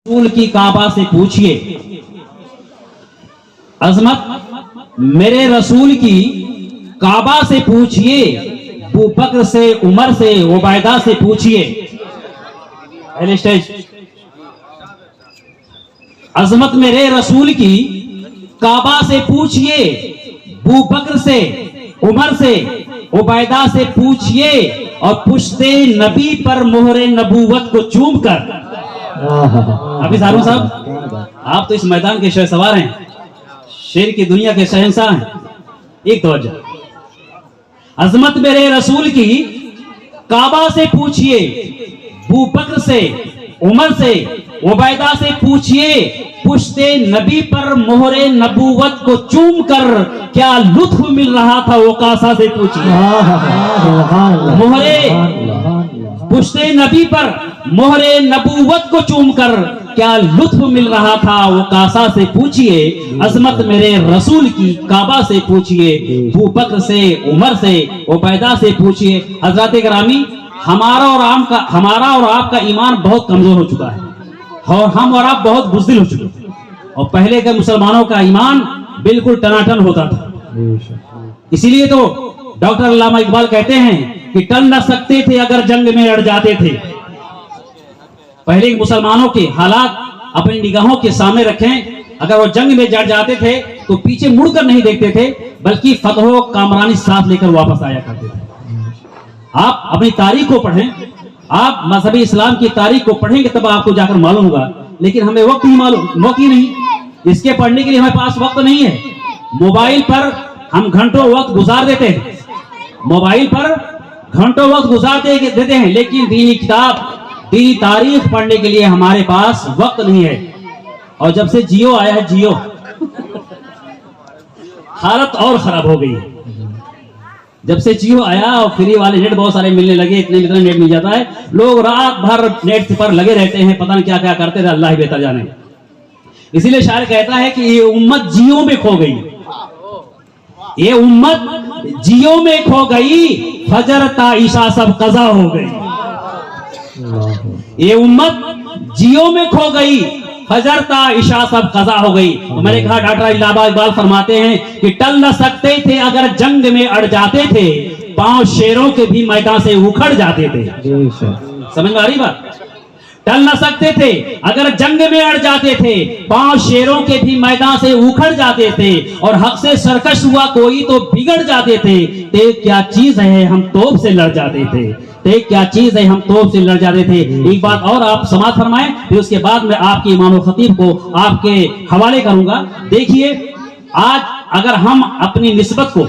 रसूल की काबा से पूछिए, अजमत मेरे रसूल की काबा से पूछिए, अबू बकर से, उमर से, उबैदा से पूछिए। पहले स्टेज। अजमत मेरे रसूल की काबा से पूछिए, अबू बकर से, उमर से, उबैदा से पूछिए और पुश्ते नबी पर मोहरे नबूवत को चूम कर। अभी सारू साहब, आप तो इस मैदान के शहसवार हैं, शेर की दुनिया के शहंशाह हैं। एक तवज्जो, अजमत मेरे रसूल की काबा से पूछिए, अबू बकर से, उमर से, उबैदा से पूछिए, पुश्ते नबी पर मोहरे नबूवत को चूम कर क्या लुत्फ मिल रहा था वो कासा से पूछिए। मोहरे पुश्ते नबी पर मोहरे नबूवत को चूम कर क्या लुत्फ मिल रहा था वो कासा से पूछिए। अजमत मेरे रसूल की काबा से पूछिए, अबू बकर से, उमर से, उबैदा से पूछिए। हजरत गिरामी, हमारा और आपका ईमान बहुत कमजोर हो चुका है और हम और आप बहुत बुज़दिल हो चुके हैं। और पहले के मुसलमानों का ईमान बिल्कुल टनाटन होता था। इसीलिए तो डॉक्टर अल्लामा इकबाल कहते हैं कि टन न सकते थे अगर जंग में अड़ जाते थे। पहले मुसलमानों के हालात अपनी निगाहों के सामने रखें। अगर वो जंग में जड़ जाते थे तो पीछे मुड़कर नहीं देखते थे, बल्कि फतह कामरानी साथ लेकर वापस आया करते थे। आप अपनी तारीख को पढ़ें, आप मजहबी इस्लाम की तारीख को पढ़ेंगे तब आपको जाकर मालूम होगा। लेकिन हमें वक्त ही नहीं, इसके पढ़ने के लिए हमारे पास वक्त नहीं है। मोबाइल पर हम घंटों वक्त गुजार देते हैं, मोबाइल पर घंटों वक्त गुजार देते हैं, लेकिन दीनी किताब, दीनी तारीख पढ़ने के लिए हमारे पास वक्त नहीं है। और जब से जियो आया है, जियो हालत और खराब हो गई है। जब से जियो आया और फ्री वाले नेट बहुत सारे मिलने लगे, इतना नेट मिल जाता है, लोग रात भर नेट पर लगे रहते हैं, पता नहीं क्या क्या करते थे, अल्लाह ही बेहतर जाने। इसीलिए शायर कहता है कि ये उम्मत जियो में खो गई, ये उम्मत जियो में खो गई, फजर ता ईशा सब कज़ा हो गई। ये उम्मत जियो में खो गई, फजर ता ईशा सब कज़ा हो गई। तो मैंने कहा डॉक्टर अल्लामा इकबाल फरमाते हैं कि टल न सकते थे अगर जंग में अड़ जाते थे, पांव शेरों के भी मैदान से उखड़ जाते थे। समझ में आ रही बात? टल न सकते थे अगर जंग में अड़ जाते थे, पांव शेरों के भी मैदान से उखड़ जाते थे, और हक से सरकश हुआ कोई तो बिगड़ जाते थे। ते क्या चीज है हम तोप से लड़ जाते थे, ते क्या चीज है हम तोप से लड़ जाते थे। एक बात और आप समाप्त फरमाएं, फिर उसके बाद मैं आपके इमाम खतीब को आपके हवाले करूंगा। देखिए, आज अगर हम अपनी निस्बत को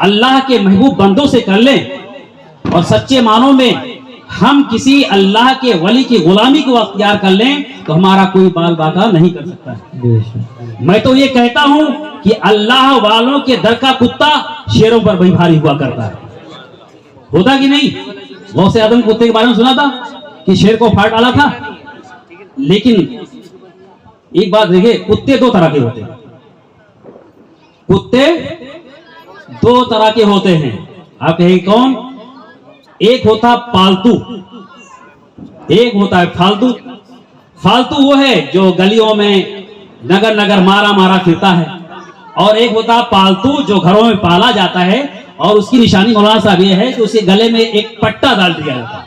अल्लाह के महबूब बंदों से कर लें और सच्चे मानों में हम किसी अल्लाह के वली की गुलामी को अख्तियार कर लें, तो हमारा कोई बाल बाका नहीं कर सकता है। मैं तो ये कहता हूं कि अल्लाह वालों के दर का कुत्ता शेरों पर भी भारी हुआ करता है। होता कि नहीं? गौसे आदम कुत्ते के बारे में सुना था कि शेर को फाड़ डाला था। लेकिन एक बात देखिए, कुत्ते दो तरह के होते हैं, कुत्ते दो तरह के होते हैं। आप कहेंगे कौन? एक होता पालतू, एक होता है फालतू। फालतू वो है जो गलियों में नगर नगर मारा मारा फिरता है, और एक होता पालतू जो घरों में पाला जाता है, और उसकी निशानी मौलाना साहब ये है कि उसके गले में एक पट्टा डाल दिया जाता है।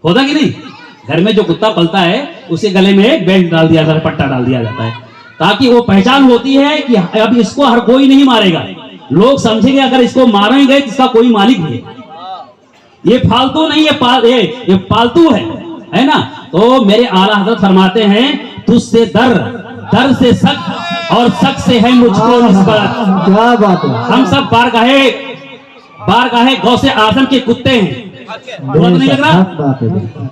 होता कि नहीं? घर में जो कुत्ता पलता है उसके गले में एक बेल्ट डाल दिया जाता है, पट्टा डाल दिया जाता है, ताकि वो पहचान होती है कि अब इसको हर कोई नहीं मारेगा। लोग समझेंगे अगर इसको मारेंगे तो इसका कोई मालिक है। ये फालतू नहीं है, ये पालतू है ना? तो मेरे आला हज़रत फरमाते हैं, तुझसे दर से सख्त और सख्त से है मुझको निस्बत। क्या बात है? हम सब बारगाहे गौसे आज़म के कुत्ते हैं। बुरा नहीं लग रहा?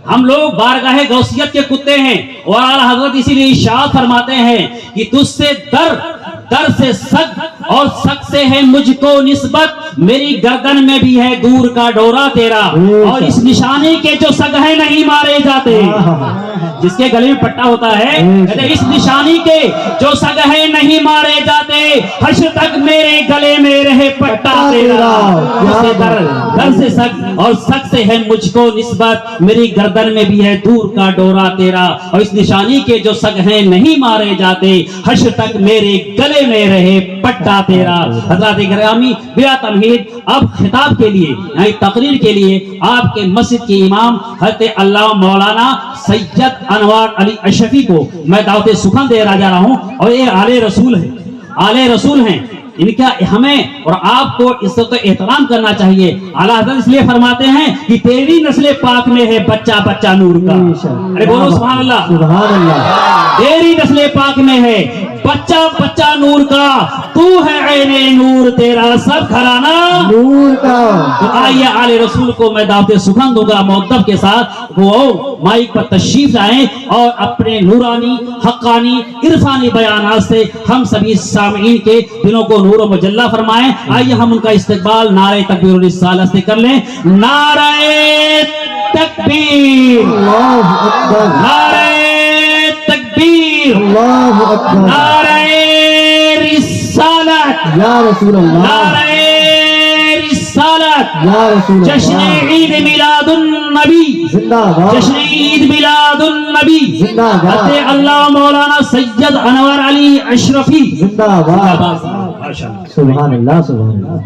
हम लोग बारगाहे गौसियत के कुत्ते हैं, और आला हज़रत इसीलिए इरशाद फरमाते हैं कि तुझसे दर से सख्त और सख्त से है मुझको निस्बत, मेरी गर्दन में भी है दूर का डोरा तेरा, और इस निशानी के जो सग है नहीं मारे जाते। जिसके गले में पट्टा होता है, कहते इस निशानी के जो सग है नहीं मारे जाते, हश्र तक मेरे गले में रहे पट्टा तेरा। उससे दर से सग और सग से है मुझको निस्बत, मेरी गर्दन में भी है दूर का डोरा तेरा। और इस निशानी के जो सग हैं नहीं मारे जाते, हश्र तक मेरे गले में रहे पट्टा तेरा। हज़रात गिरामी बिला तमहीद, अब खिताब के लिए यानी तकरीर के लिए आपके मस्जिद के इमाम हज़रत अल्लामा मौलाना सैयद अनवर अली अशरफी को मैं दावत सुखन दे जा रहा हूं। और ये आले रसूल है, आले रसूल हैं, इनका हमें और आपको इससे तो एहतराम करना चाहिए। आला हज़रत इसलिए फरमाते हैं कि तेरी नस्ल पाक में है बच्चा बच्चा नूर का। अरे बोलो सुभान अल्लाह, सुभान अल्लाह। तेरी नस्ल पाक में है बच्चा बच्चा नूर का, तू है ऐने नूर, तेरा सब घराना नूर का। तो आइए आले रसूल को मैं दावत सुखन दूंगा मुअद्दब के साथ, वो माइक पर तशरीफ लाएं और अपने नूरानी हक्कानी इरफानी बयानात से हम सभी सामीन के दिलों को नूर व मुजल्ला फरमाएं। आइए हम उनका इस्तकबाल नारे तकबीर और रिसालत से कर लें। नारे तकबीर, अल्लाहु अकबर, नारे तकबीर, अल्लाहु अकबर, नारे रिसालत या रसूल अल्लाह, नारे रिसालत या रसूल अल्लाह। जश्न ईद मिलादुन नबी जिंदाबाद, जश्न ईद मिलादुन नबी जिंदाबाद। हज़रत अल्लामा मौलाना सैयद अनवर अली अशरफी जिंदाबाद। सुभान अल्लाह, सुभान अल्लाह,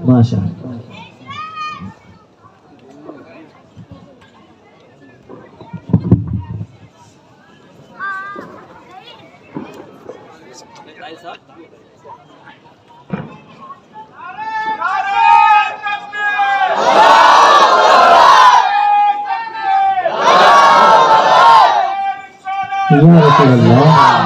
माशाअल्लाह। या रसूल अल्लाह।